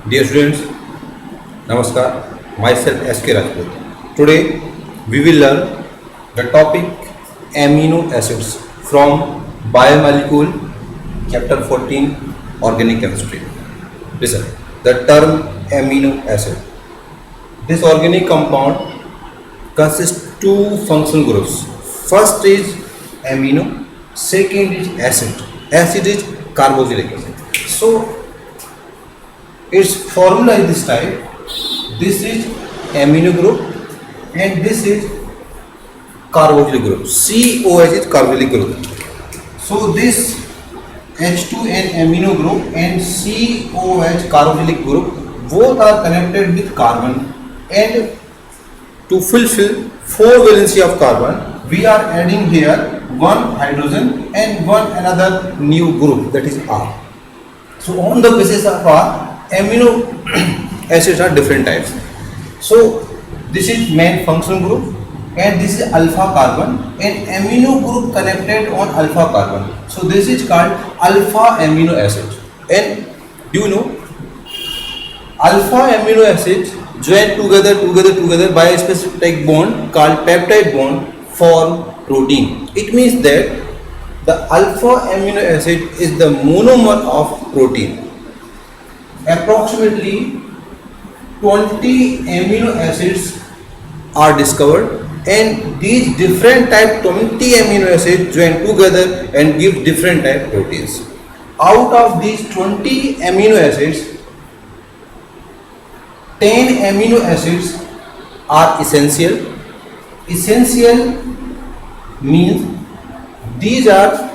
Dear students, Namaskar. Myself S.K. Rajput. Today we will learn the topic amino acids from biomolecule chapter 14 organic chemistry. Listen, the term amino acid. This organic compound consists two functional groups. First is amino, second is acid. Acid is carboxylic acid. So its formula is this type. This is amino group and this is carboxylic group. COH is carboxylic group. So this H2N amino group and COH carboxylic group both are connected with carbon, and to fulfill 4 valency of carbon we are adding here one hydrogen and one another new group, that is R. So on the basis of R, amino acids are different types. So this is main functional group and this is alpha carbon and amino group connected on alpha carbon. So this is called alpha amino acid. And do you know, alpha amino acids join together by a specific bond called peptide bond form protein. It means that the alpha amino acid is the monomer of protein. Approximately 20 amino acids are discovered, and these different type 20 amino acids join together and give different type proteins. Out of these 20 amino acids, 10 amino acids are essential. Essential means these are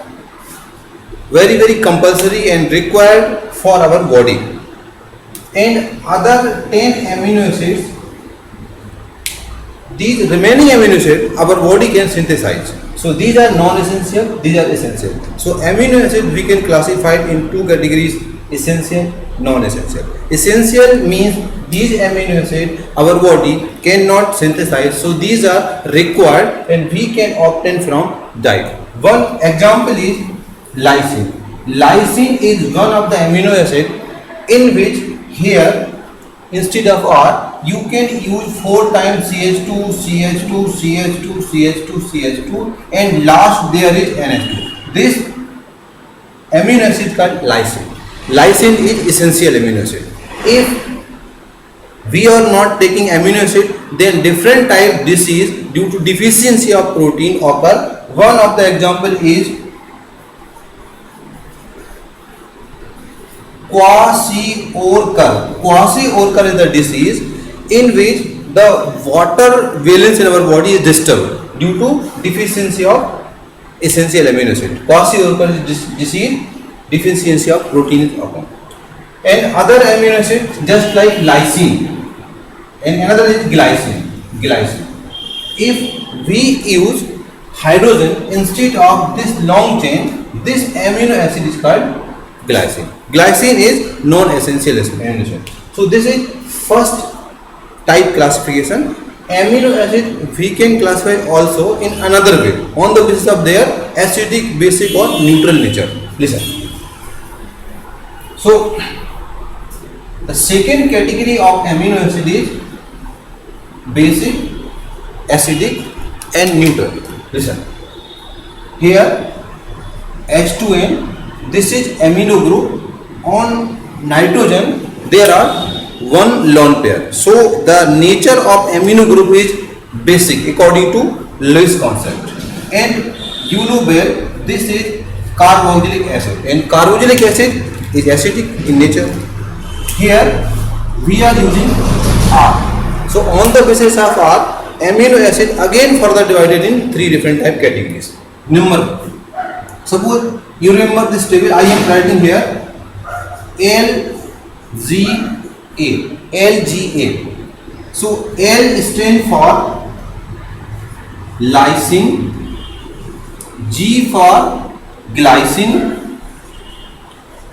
very compulsory and required for our body, and other 10 amino acids, these remaining amino acids our body can synthesize. So these are non-essential, these are essential. So amino acid we can classify it in two categories: essential, non-essential. Essential means these amino acids our body cannot synthesize, so these are required and we can obtain from diet. One example is lysine. Lysine is one of the amino acid in which here instead of R you can use 4 times CH2, CH2, CH2, CH2, CH2 and last there is NH2. This amino acid called lysine. Lysine is essential amino acid. If we are not taking amino acid, then different type disease due to deficiency of protein occur. One of the example is kwashiorkor. Kwashiorkor is the disease in which the water valence in our body is disturbed due to deficiency of essential amino acid. Kwashiorkor is disease, deficiency of protein is occurred. And other amino acid just like lysine, and another is glycine. If we use hydrogen instead of this long chain, this amino acid is called glycine. Glycine is non-essential amino acid. So this is first type classification. Amino acid we can classify also in another way on the basis of their acidic, basic or neutral nature. Listen. So the second category of amino acid is basic, acidic and neutral. Listen. Here H2N, this is amino group. On nitrogen there are one lone pair. So the nature of amino group is basic according to Lewis concept. And you know where this is carboxylic acid, and carboxylic acid is acidic in nature. Here we are using R. So on the basis of R, amino acid again further divided in 3 different type categories. Number 1. Suppose you remember this table, I am writing here LGA. So L stands for lysine, G for glycine,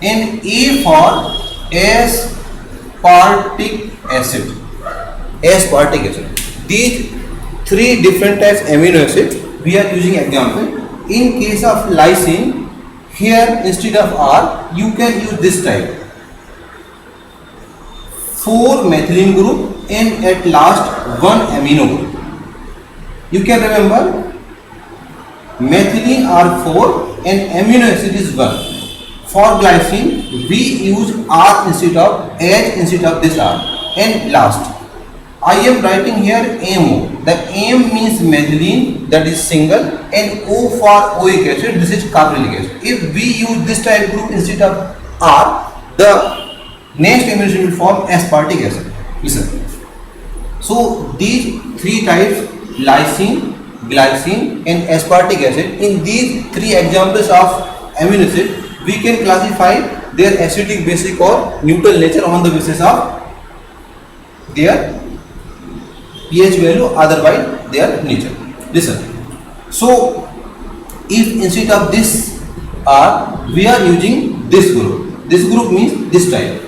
and A for aspartic acid. Aspartic acid. These 3 different types amino acids we are using example. In case of lysine, here instead of R you can use this type 4 methylene group and at last 1 amino group. You can remember methylene are 4 and amino acid is 1. For glycine we use R instead of H instead of this R. And last I am writing here MO. The M means methylene, that is single, and O for oic acid, this is carboxylic acid. If we use this type group instead of R, the next amino acid will form aspartic acid. Listen. So these three types, lysine, glycine and aspartic acid, in these three examples of amino acid, we can classify their acidic, basic or neutral nature on the basis of their pH value, otherwise their nature. Listen. So if instead of this R, we are using this group. This group means this type.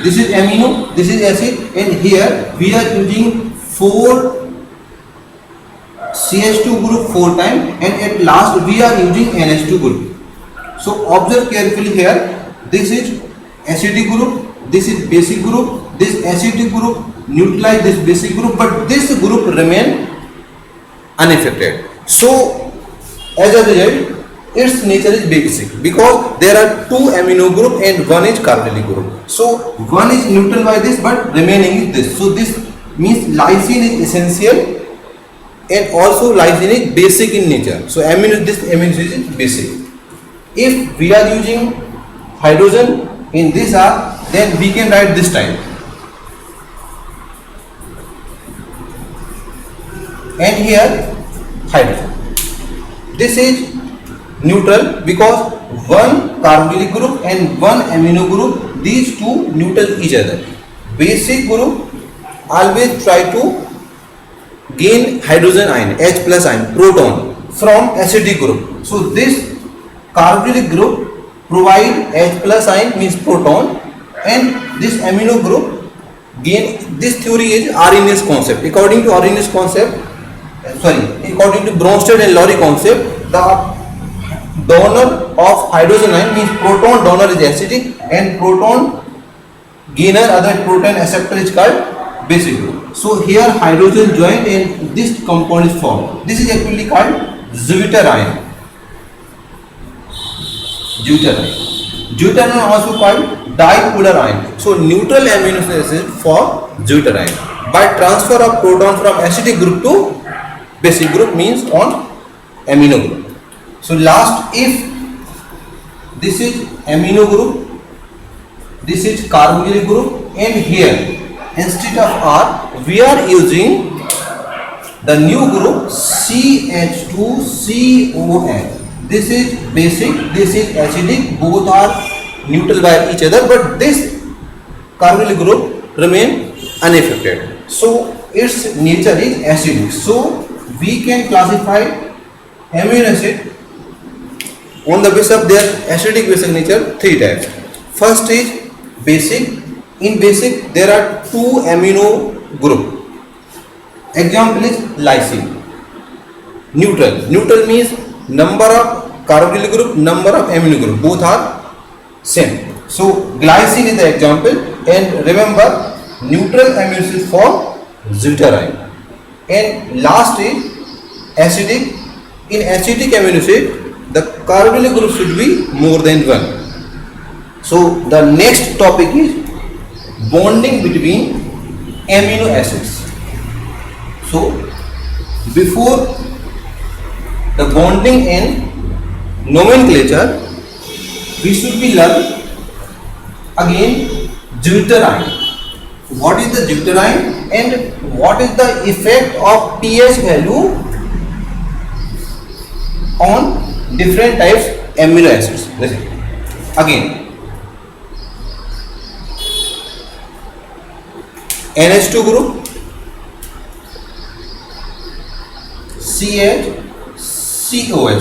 This is amino, this is acid, and here we are using 4 CH2 group 4 times, and at last we are using NH2 group. So observe carefully here. This is acidic group, this is basic group, this acidic group neutralize this basic group, but this group remain unaffected. So as a result, its nature is basic because there are 2 amino group and 1 is carboxylic group. So 1 is neutral by this, but remaining is this. So this means lysine is essential and also lysine is basic in nature. So this amino acid is basic. If we are using hydrogen in this R, then we can write this type. And here hydrogen. This is neutral because 1 carboxylic group and 1 amino group, these two neutral each other. Basic group always try to gain hydrogen ion, H plus ion, proton from acidic group. So this carboxylic group provide H plus ion means proton, and this amino group gain. This theory is Arrhenius concept. According to Arrhenius concept, according to Bronsted and Lowry concept, the donor of hydrogen ion means proton donor is acidic and proton gainer, other proton acceptor is called basic group. So here hydrogen joined and this compound is formed. This is actually called Jupiter ion. Jupiter ion also called dipolar ion. So neutral amino acid for Jupiter ion. By transfer of proton from acidic group to basic group means on amino group. So last, if this is amino group, this is carboxylic group, and here instead of R we are using the new group CH2CON. This is basic, this is acidic, both are neutral by each other, but this carboxylic group remain unaffected. So its nature is acidic. So we can classify amino acid on the basis of their acidic basic nature 3 types. First is basic. In basic there are 2 amino group. Example is lysine. Neutral means number of carboxylic group, number of amino group, both are same. So glycine is the example, and remember neutral amino acid for deuterium. And last is acidic. In acidic amino acid the carboxylic group should be more than 1. So the next topic is bonding between amino acids. So before the bonding and nomenclature, we should be learn again deuterium. What is the deuterium and what is the effect of pH value on different types amino acids? Listen again. NH2 group, CH-COH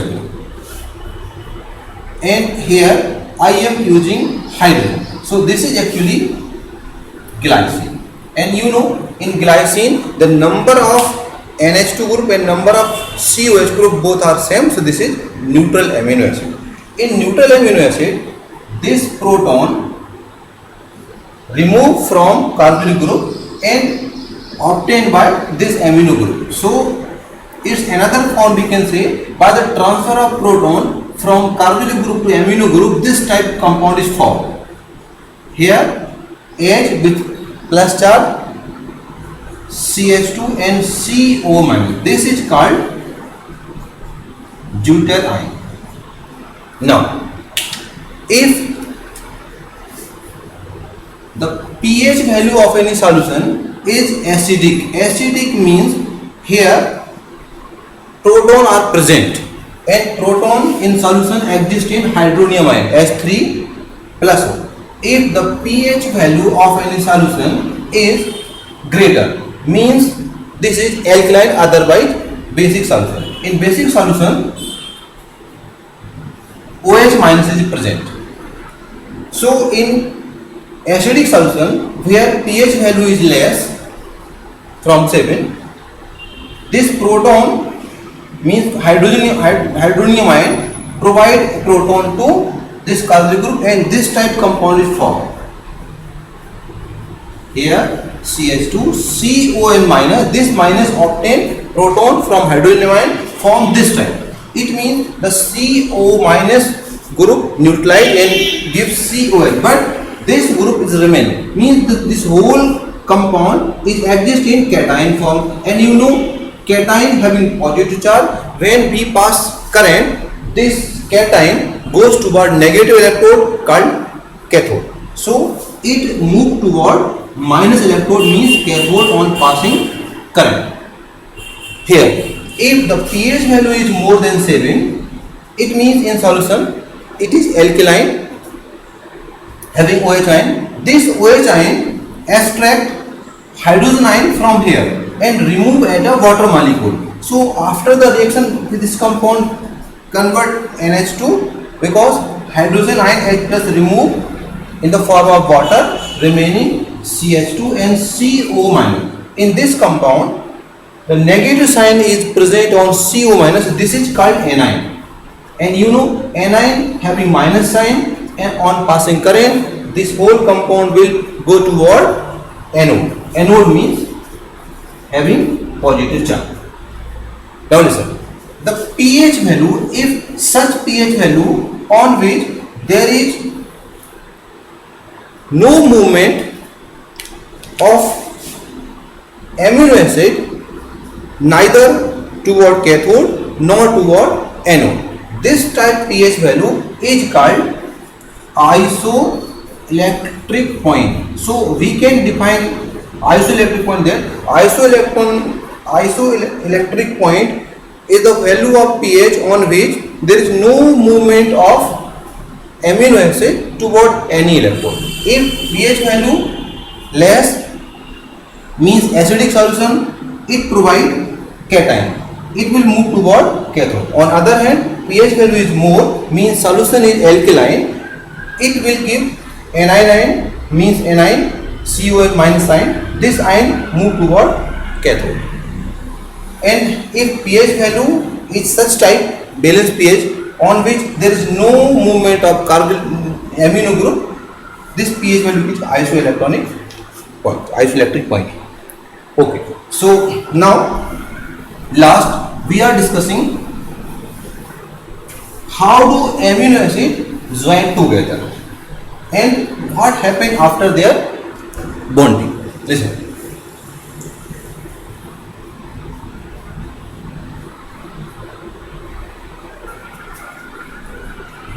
group, and here I am using hydrogen. So this is actually glycine, and you know in glycine the number of NH2 group and number of COH group both are same. So this is neutral amino acid. In neutral amino acid this proton removed from carboxyl group and obtained by this amino group. So it's another form we can say, by the transfer of proton from carboxyl group to amino group, this type compound is formed. Here H with plus charge, CH2 and CO minus. This is called deuter ion. Now, if the pH value of any solution is acidic, acidic means here proton are present, and proton in solution exist in hydronium ion H3 plus O. If the pH value of any solution is greater, means this is alkaline, otherwise basic solution. In basic solution, OH minus is present. So in acidic solution, where pH value is less from 7, this proton means hydronium ion provide proton to this carboxyl group, and this type compound is formed. Here CH2 CON minus, this minus obtain proton from hydronium ion, form this type. It means the CO minus group neutralize and give CON, but this group is remain, means this whole compound is exist in cation form. And you know, cation having positive charge, when we pass current, this cation goes toward negative electrode called cathode. So it move toward minus electrode, means cathode on passing current. Here, if the pH value is more than 7, it means in solution it is alkaline having OH ion. This OH ion extract hydrogen ion from here and remove at a water molecule. So after the reaction with this compound convert NH2, because hydrogen ion H plus remove in the form of water, remaining CH2 and CO minus. In this compound, the negative sign is present on CO minus. This is called anion. And you know, anion having minus sign, and on passing current, this whole compound will go toward anode. Anode means having positive charge. Now listen, the pH value, if such pH value on which there is no movement of amino acid neither toward cathode nor toward anode, this type pH value is called isoelectric point. So we can define isoelectric point there. Isoelectric point is the value of pH on which there is no movement of amino acid toward any electron. If pH value less, means acidic solution, it provide cation, it will move toward cathode. On other hand, pH value is more, means solution is alkaline, it will give anion ion, means anion, CON minus sign, this ion move toward cathode. And if pH value is such type, balanced pH, on which there is no movement of amino group, this pH value is isoelectronic point, isoelectric point. Okay, so now last we are discussing how do amino acid join together and what happen after their bonding. Listen.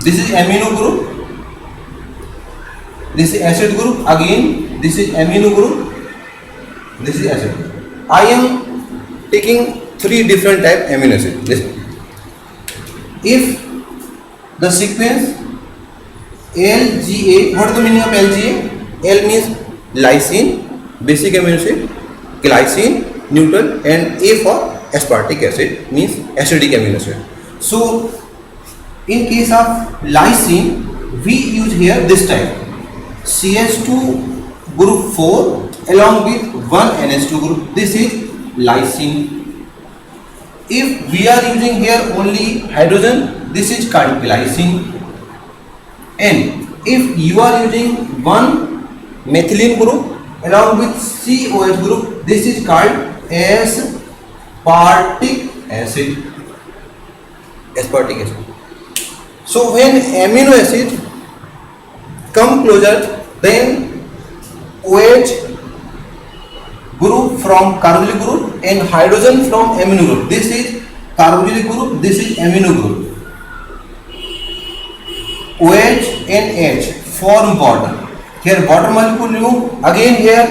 This is amino group, this is acid group, again this is amino group, this is acid group. I am taking 3 different type amino acid. Listen. If the sequence LGA, what is the meaning of LGA? L means lysine, basic amino acid, glycine, neutral, and A for aspartic acid, means acidic amino acid. So in case of lysine, we use here this type, CH2 group 4 along with 1 NH2 group. This is lysine. If we are using here only hydrogen, this is called glycine. And If you are using one methylene group along with COH group, this is called aspartic acid. Aspartic acid. So when amino acid come closer, then OH group from carboxylic group and hydrogen from amino group. This is carboxylic group, this is amino group. OH and H form water. Here water molecule remove. Again here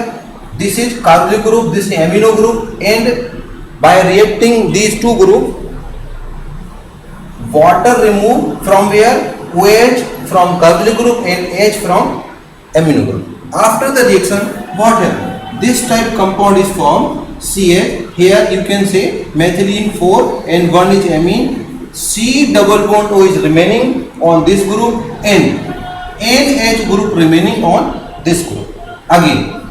this is carboxylic group, this is amino group, and by reacting these two groups, water remove from where? OH from carboxylic group and H from amino group. After the reaction, what happens? This type compound is formed CH. Here you can say methylene 4 and 1 is amine. C double bond O is remaining on this group and NH group remaining on this group. Again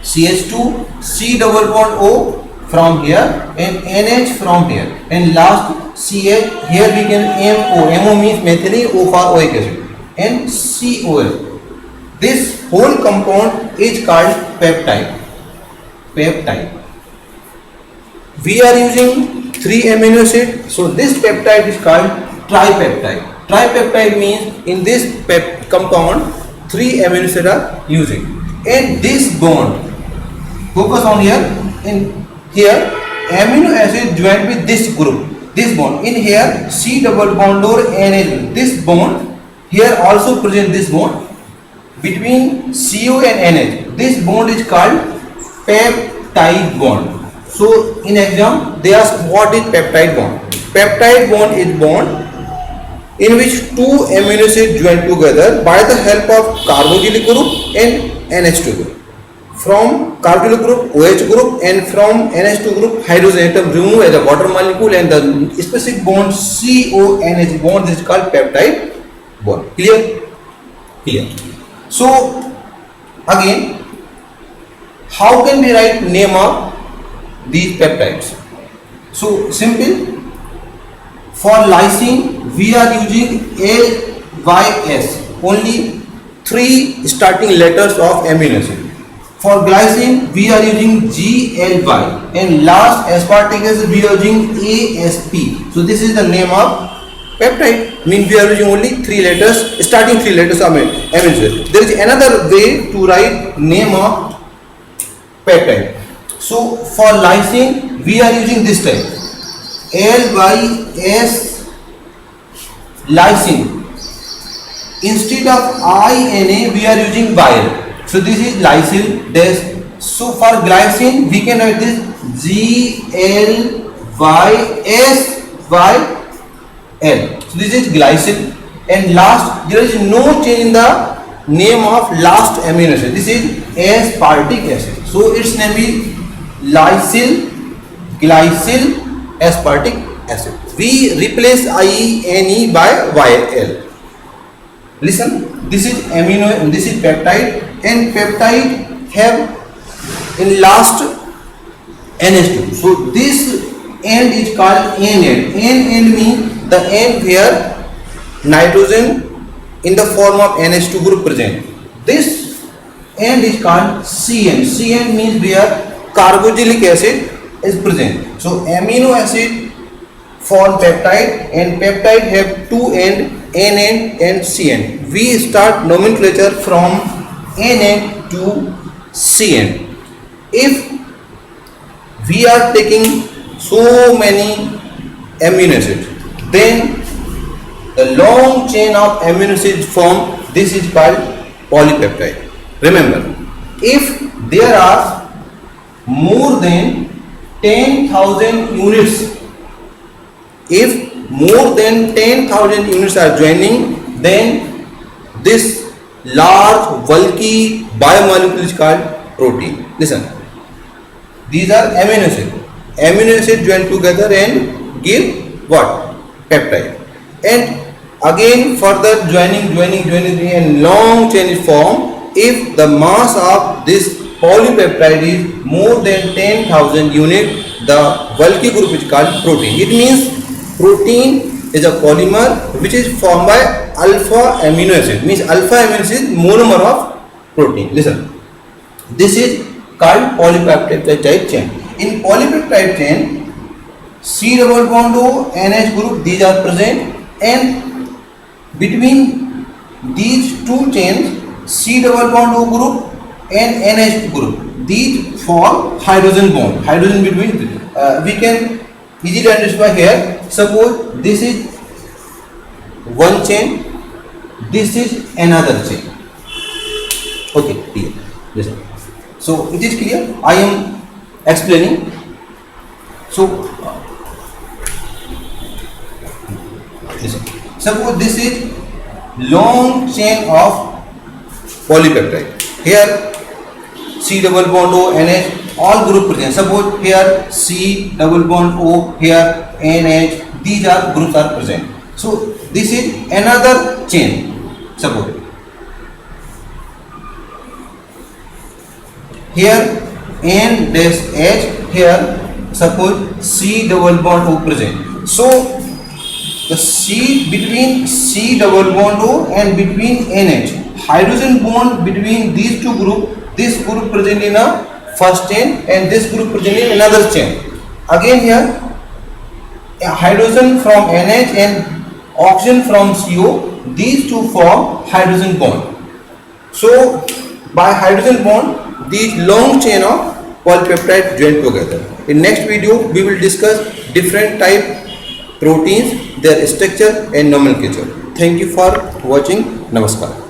CH2, C double bond O from here and NH from here, and last CH. Here we can MO. MO means methylene, O for oic acid, and COL. This whole compound is called peptide. Peptide. We are using 3 amino acid, so this peptide is called tripeptide. Tripeptide means in this compound 3 amino acids are using, and this bond, focus on here, in here amino acid joined with this group, this bond, in here C double bond or NH, this bond, here also present this bond between CO and NH. This bond is called peptide bond. So in exam they ask what is peptide bond. Peptide bond is bond in which 2 amino acids join together by the help of carboxylic group and NH2 group. From carboxylic group OH group and from NH2 group hydrogen atom remove as a water molecule, and the specific bond CONH bond is called peptide bond. Clear? Clear. So again, how can we write name of these peptides? So simple. For lysine we are using LYS, only 3 starting letters of amino acid. For glycine we are using GLY, and last aspartic acid we are using ASP. So this is the name of peptide. Means we are using only 3 letters, starting 3 letters of amino acid. There is another way to write name of peptide. So for lysine we are using this type, LYS lysine. Instead of INA we are using YL. So this is lysyl dash. So for glycine we can write this GLYSYL. So this is glycine, and last there is no change in the name of last amino acid. This is aspartic acid. So its name is lysyl glycyl aspartic acid. We replace INE by YL. Listen, this is amino and this is peptide, and peptide have in last NH2. So this end is called N end. N end means the end where nitrogen in the form of NH2 group present. This end is called C end. C end means where carboxylic acid is present. So amino acid form peptide, and peptide have 2 end, N end and C end. We start nomenclature from N end to C end. If we are taking so many amino acids, then the long chain of amino acids form. This is called polypeptide. Remember, if there are more than 10,000 units, if more than 10,000 units are joining, then this large bulky biomolecule is called protein. Listen, these are amino acids. Amino acids join together and give what? Peptide. And again further joining and long chain is formed if the mass of this polypeptide is more than 10,000 units. The bulky group is called protein. It means protein is a polymer which is formed by alpha amino acid. Means alpha amino acid is monomer of protein. Listen, this is called polypeptide chain. In polypeptide chain, C double bond O, NH group, these are present, and between these two chains, C double bond O group and NH group, these form hydrogen bond. Hydrogen between we can easily identify here. Suppose this is one chain, this is another chain. Okay, clear. Listen. So it is clear. I am explaining. So listen. Suppose this is long chain of polypeptide. Here C double bond O, NH, all group present. Suppose here C double bond O, here NH, these are groups are present. So this is another chain. Suppose here N dash H, here suppose C double bond O present. So the C between C double bond O and between NH, hydrogen bond between these two groups, this group present in a first chain and this group present in another chain. Again here a hydrogen from NH and oxygen from CO, these two form hydrogen bond. So by hydrogen bond, these long chain of polypeptide join together. In next video we will discuss different type proteins, their structure and nomenclature. Thank you for watching. Namaskar.